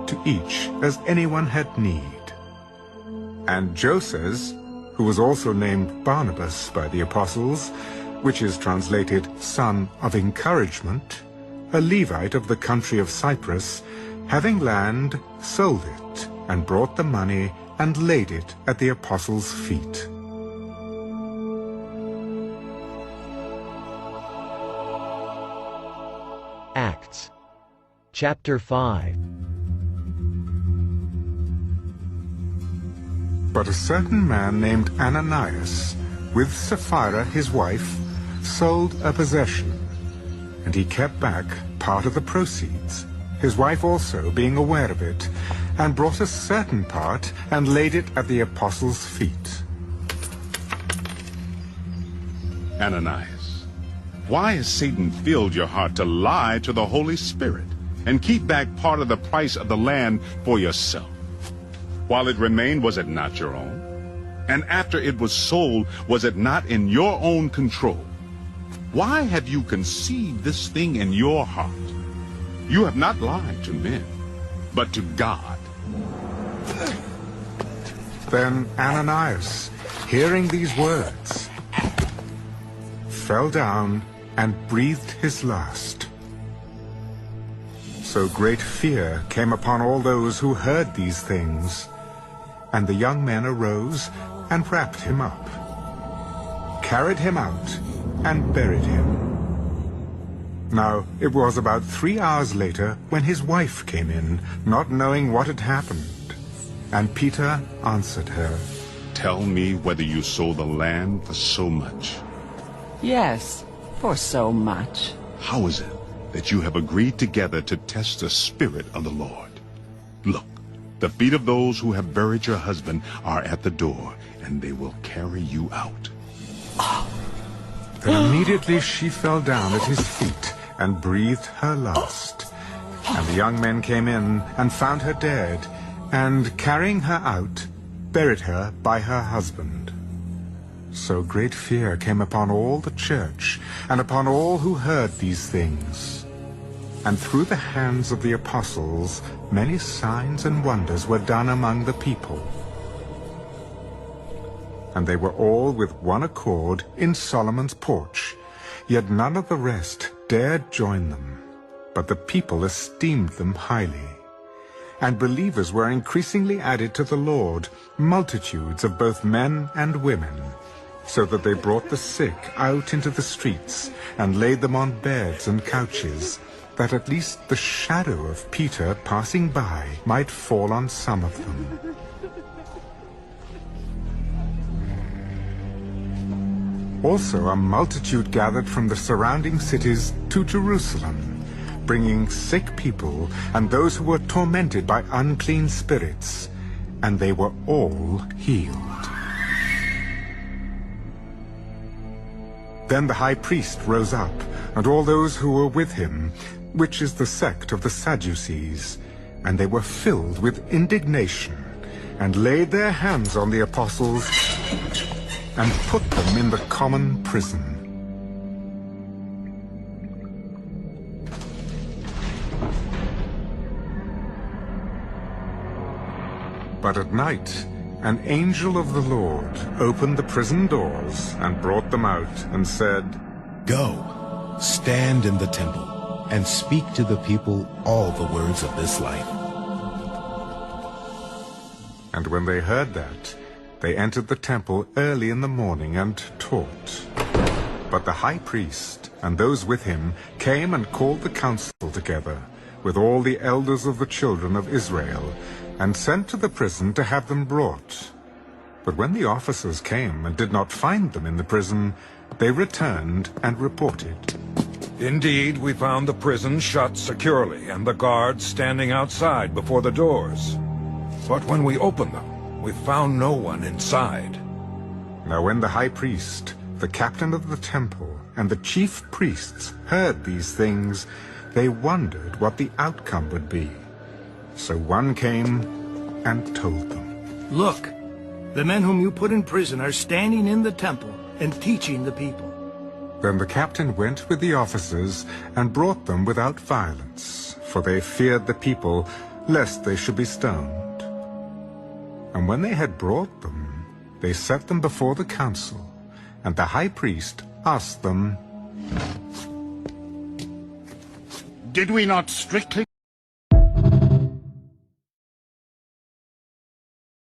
to each as anyone had need. And Joses, who was also named Barnabas by the apostles, which is translated son of encouragement, a Levite of the country of Cyprus, having land, sold it, and brought the money and laid it at the apostles' feet. Acts chapter 5. But a certain man named Ananias, with Sapphira his wife, sold a possession, and he kept back part of the proceeds, his wife also being aware of it, and brought a certain part and laid it at the apostles' feet. Ananias, why has Satan filled your heart to lie to the Holy Spirit and keep back part of the price of the land for yourself? While it remained, was it not your own? And after it was sold, was it not in your own control? Why have you conceived this thing in your heart? You have not lied to men, but to God. Then Ananias, hearing these words, fell down and breathed his last. So great fear came upon all those who heard these things. And the young men arose and wrapped him up, carried him out, and buried him. Now it was about 3 hours later when his wife came in, not knowing what had happened. And Peter answered her, Tell me whether you sold the land for so much. Yes, for so much. How is it that you have agreed together to test the Spirit of the Lord? Look, the feet of those who have buried your husband are at the door, and they will carry you out. Then immediately she fell down at his feet and breathed her last. And the young men came in and found her dead, and carrying her out, buried her by her husband. So great fear came upon all the church, and upon all who heard these things. And through the hands of the apostles many signs and wonders were done among the people. And they were all with one accord in Solomon's porch, yet none of the rest dared join them, but the people esteemed them highly. And believers were increasingly added to the Lord, multitudes of both men and women, so that they brought the sick out into the streets and laid them on beds and couches, that at least the shadow of Peter passing by might fall on some of them. Also a multitude gathered from the surrounding cities to Jerusalem, bringing sick people and those who were tormented by unclean spirits, and they were all healed. Then the high priest rose up, and all those who were with him, which is the sect of the Sadducees, and they were filled with indignation, and laid their hands on the apostles, and put them in the common prison. But at night, an angel of the Lord opened the prison doors and brought them out and said, Go, stand in the temple, and speak to the people all the words of this life. And when they heard that, they entered the temple early in the morning and taught. But the high priest and those with him came and called the council together, with all the elders of the children of Israel, and sent to the prison to have them brought. But when the officers came and did not find them in the prison, they returned and reported. Indeed, we found the prison shut securely, and the guards standing outside before the doors. But when we opened them, we found no one inside. Now when the high priest, the captain of the temple, and the chief priests heard these things, they wondered what the outcome would be. So one came and told them, Look, the men whom you put in prison are standing in the temple and teaching the people. Then the captain went with the officers and brought them without violence, for they feared the people, lest they should be stoned. And when they had brought them, they set them before the council, and the high priest asked them, Did we not strictly